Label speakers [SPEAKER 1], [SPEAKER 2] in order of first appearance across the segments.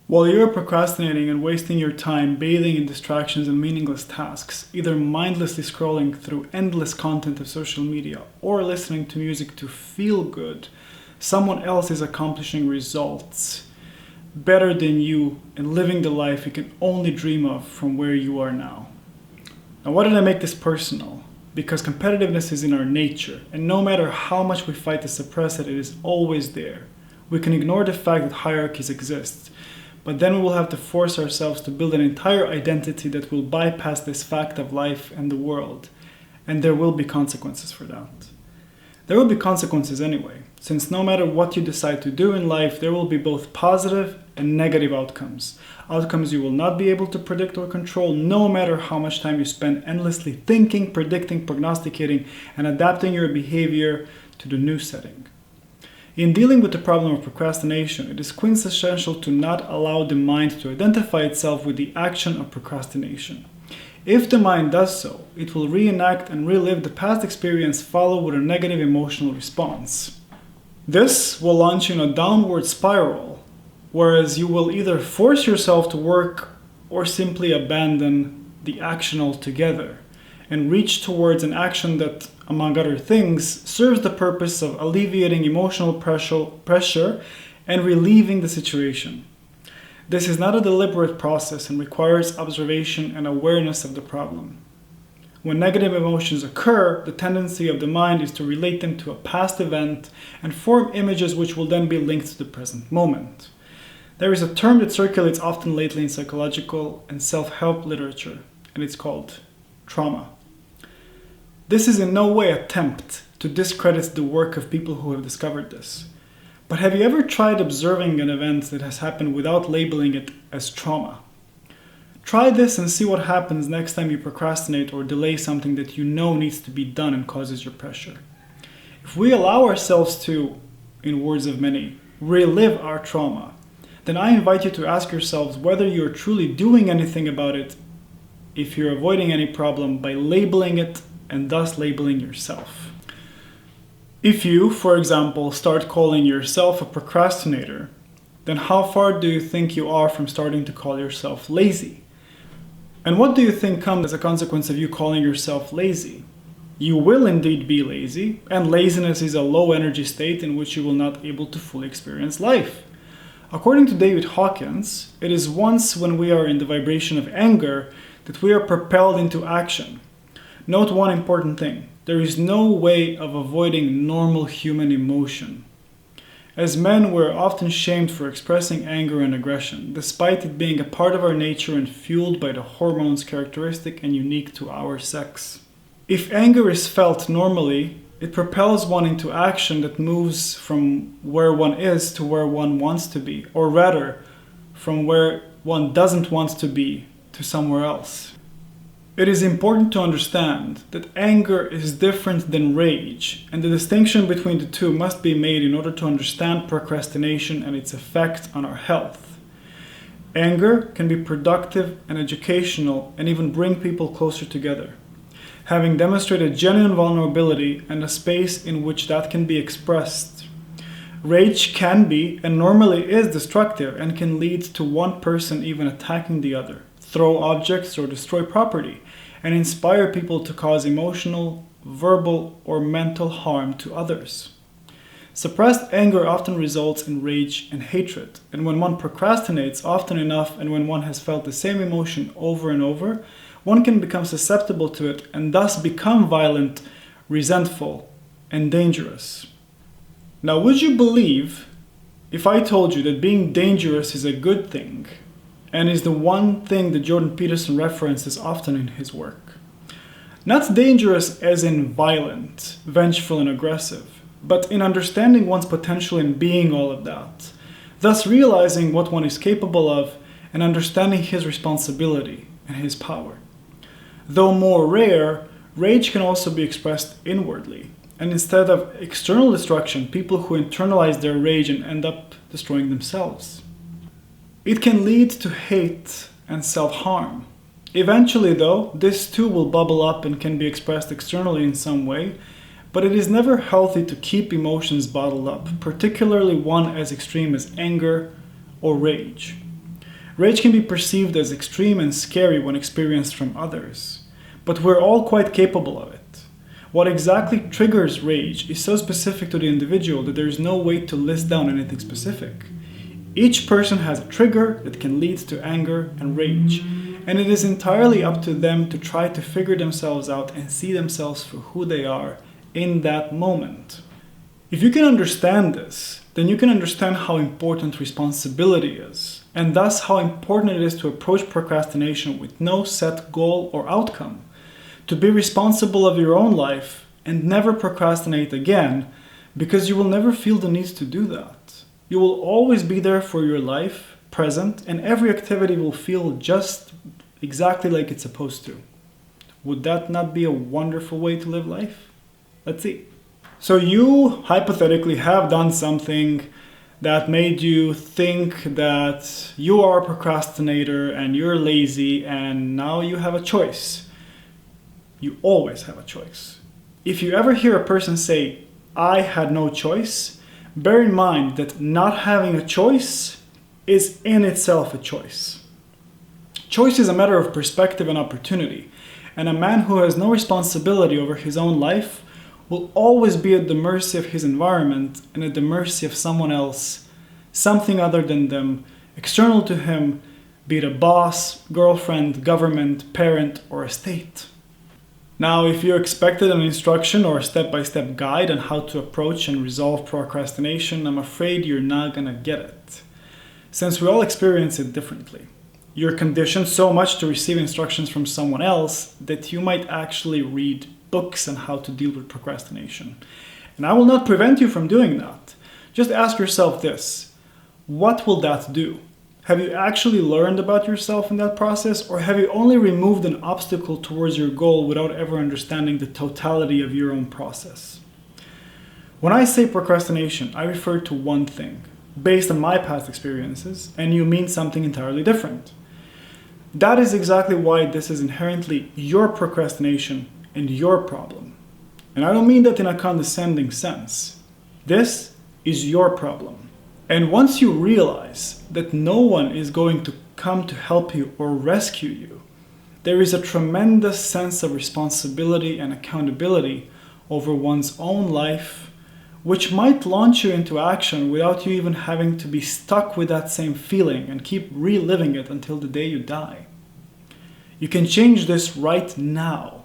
[SPEAKER 1] While you're procrastinating and wasting your time bathing in distractions and meaningless tasks, either mindlessly scrolling through endless content of social media or listening to music to feel good, someone else is accomplishing results better than you and living the life you can only dream of from where you are now. Now, why did I make this personal? Because competitiveness is in our nature, and no matter how much we fight to suppress it, it is always there. We can ignore the fact that hierarchies exist, but then we will have to force ourselves to build an entire identity that will bypass this fact of life and the world, and there will be consequences for that. There will be consequences anyway, since no matter what you decide to do in life, there will be both positive and negative outcomes. Outcomes you will not be able to predict or control, no matter how much time you spend endlessly thinking, predicting, prognosticating, and adapting your behavior to the new setting. In dealing with the problem of procrastination, it is quintessential to not allow the mind to identify itself with the action of procrastination. If the mind does so, it will reenact and relive the past experience followed with a negative emotional response. This will launch you in a downward spiral, whereas you will either force yourself to work or simply abandon the action altogether and reach towards an action that, among other things, serves the purpose of alleviating emotional pressure and relieving the situation. This is not a deliberate process and requires observation and awareness of the problem. When negative emotions occur, the tendency of the mind is to relate them to a past event and form images which will then be linked to the present moment. There is a term that circulates often lately in psychological and self-help literature, and it's called trauma. This is in no way an attempt to discredit the work of people who have discovered this. But have you ever tried observing an event that has happened without labeling it as trauma? Try this and see what happens next time you procrastinate or delay something that you know needs to be done and causes your pressure. If we allow ourselves to, in words of many, relive our trauma, then I invite you to ask yourselves whether you're truly doing anything about it if you're avoiding any problem by labeling it and thus labeling yourself. If you, for example, start calling yourself a procrastinator, then how far do you think you are from starting to call yourself lazy? And what do you think comes as a consequence of you calling yourself lazy? You will indeed be lazy, and laziness is a low energy state in which you will not be able to fully experience life. According to David Hawkins, it is once when we are in the vibration of anger that we are propelled into action. Note one important thing. There is no way of avoiding normal human emotion. As men, we're often shamed for expressing anger and aggression, despite it being a part of our nature and fueled by the hormones characteristic and unique to our sex. If anger is felt normally, it propels one into action that moves from where one is to where one wants to be, or rather, from where one doesn't want to be to somewhere else. It is important to understand that anger is different than rage, and the distinction between the two must be made in order to understand procrastination and its effect on our health. Anger can be productive and educational and even bring people closer together, having demonstrated genuine vulnerability and a space in which that can be expressed. Rage can be, and normally is, destructive and can lead to one person even attacking the other, throw objects or destroy property, and inspire people to cause emotional, verbal, or mental harm to others. Suppressed anger often results in rage and hatred, and when one procrastinates often enough and when one has felt the same emotion over and over, one can become susceptible to it and thus become violent, resentful, and dangerous. Now, would you believe if I told you that being dangerous is a good thing, and is the one thing that Jordan Peterson references often in his work? Not dangerous as in violent, vengeful, and aggressive, but in understanding one's potential in being all of that, thus realizing what one is capable of and understanding his responsibility and his power. Though more rare, rage can also be expressed inwardly, and instead of external destruction, people who internalize their rage and end up destroying themselves. It can lead to hate and self-harm. Eventually, though, this too will bubble up and can be expressed externally in some way, but it is never healthy to keep emotions bottled up, particularly one as extreme as anger or rage. Rage can be perceived as extreme and scary when experienced from others, but we're all quite capable of it. What exactly triggers rage is so specific to the individual that there is no way to list down anything specific. Each person has a trigger that can lead to anger and rage, and it is entirely up to them to try to figure themselves out and see themselves for who they are in that moment. If you can understand this, then you can understand how important responsibility is, and thus how important it is to approach procrastination with no set goal or outcome. To be responsible of your own life and never procrastinate again, because you will never feel the need to do that. You will always be there for your life, present, and every activity will feel just exactly like it's supposed to. Would that not be a wonderful way to live life? Let's see. So you hypothetically have done something that made you think that you are a procrastinator and you're lazy, and now you have a choice. You always have a choice. If you ever hear a person say, "I had no choice," bear in mind that not having a choice is in itself a choice. Choice is a matter of perspective and opportunity, and a man who has no responsibility over his own life will always be at the mercy of his environment and at the mercy of someone else, something other than them, external to him, be it a boss, girlfriend, government, parent, or a state. Now, if you expected an instruction or a step-by-step guide on how to approach and resolve procrastination, I'm afraid you're not gonna get it, since we all experience it differently. You're conditioned so much to receive instructions from someone else that you might actually read books on how to deal with procrastination. And I will not prevent you from doing that. Just ask yourself this: what will that do? Have you actually learned about yourself in that process, or have you only removed an obstacle towards your goal without ever understanding the totality of your own process? When I say procrastination, I refer to one thing, based on my past experiences, and you mean something entirely different. That is exactly why this is inherently your procrastination and your problem. And I don't mean that in a condescending sense. This is your problem. And once you realize that no one is going to come to help you or rescue you, there is a tremendous sense of responsibility and accountability over one's own life, which might launch you into action without you even having to be stuck with that same feeling and keep reliving it until the day you die. You can change this right now,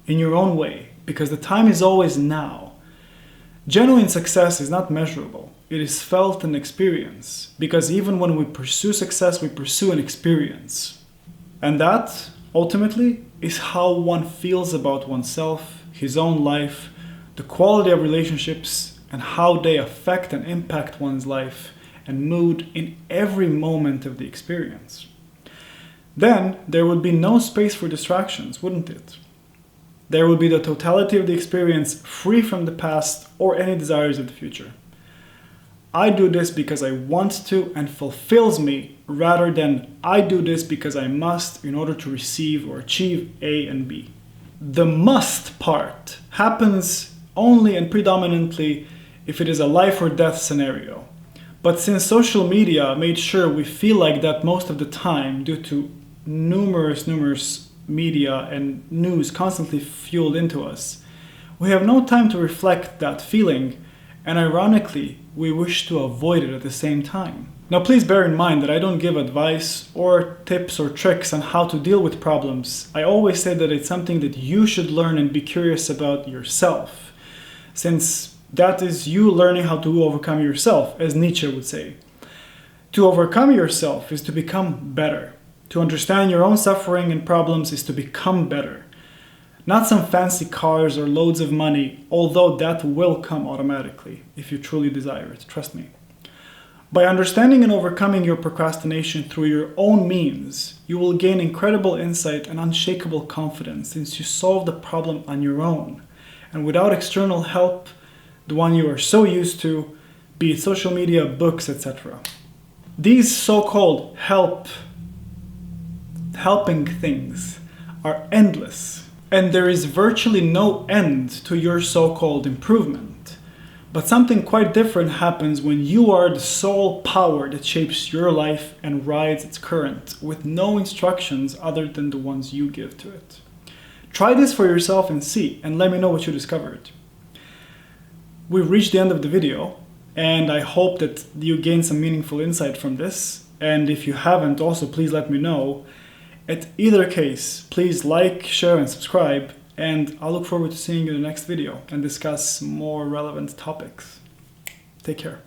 [SPEAKER 1] in your own way, because the time is always now. Genuine success is not measurable. It is felt and experienced, because even when we pursue success, we pursue an experience. And that, ultimately, is how one feels about oneself, his own life, the quality of relationships, and how they affect and impact one's life and mood in every moment of the experience. Then there would be no space for distractions, wouldn't it? There would be the totality of the experience, free from the past or any desires of the future. I do this because I want to and fulfills me, rather than I do this because I must in order to receive or achieve A and B. The must part happens only and predominantly if it is a life or death scenario. But since social media made sure we feel like that most of the time due to numerous media and news constantly fueled into us, we have no time to reflect that feeling, and ironically, we wish to avoid it at the same time. Now please bear in mind that I don't give advice or tips or tricks on how to deal with problems. I always say that it's something that you should learn and be curious about yourself, since that is you learning how to overcome yourself, as Nietzsche would say. To overcome yourself is to become better. To understand your own suffering and problems is to become better. Not some fancy cars or loads of money, although that will come automatically if you truly desire it, trust me. By understanding and overcoming your procrastination through your own means, you will gain incredible insight and unshakable confidence since you solve the problem on your own and without external help, the one you are so used to, be it social media, books, etc. These so-called helping things are endless, and there is virtually no end to your so-called improvement. But something quite different happens when you are the sole power that shapes your life and rides its current, with no instructions other than the ones you give to it. Try this for yourself and see, and let me know what you discovered. We've reached the end of the video, and I hope that you gained some meaningful insight from this. And if you haven't, also please let me know. At either case, please like, share, and subscribe. And I'll look forward to seeing you in the next video and discuss more relevant topics. Take care.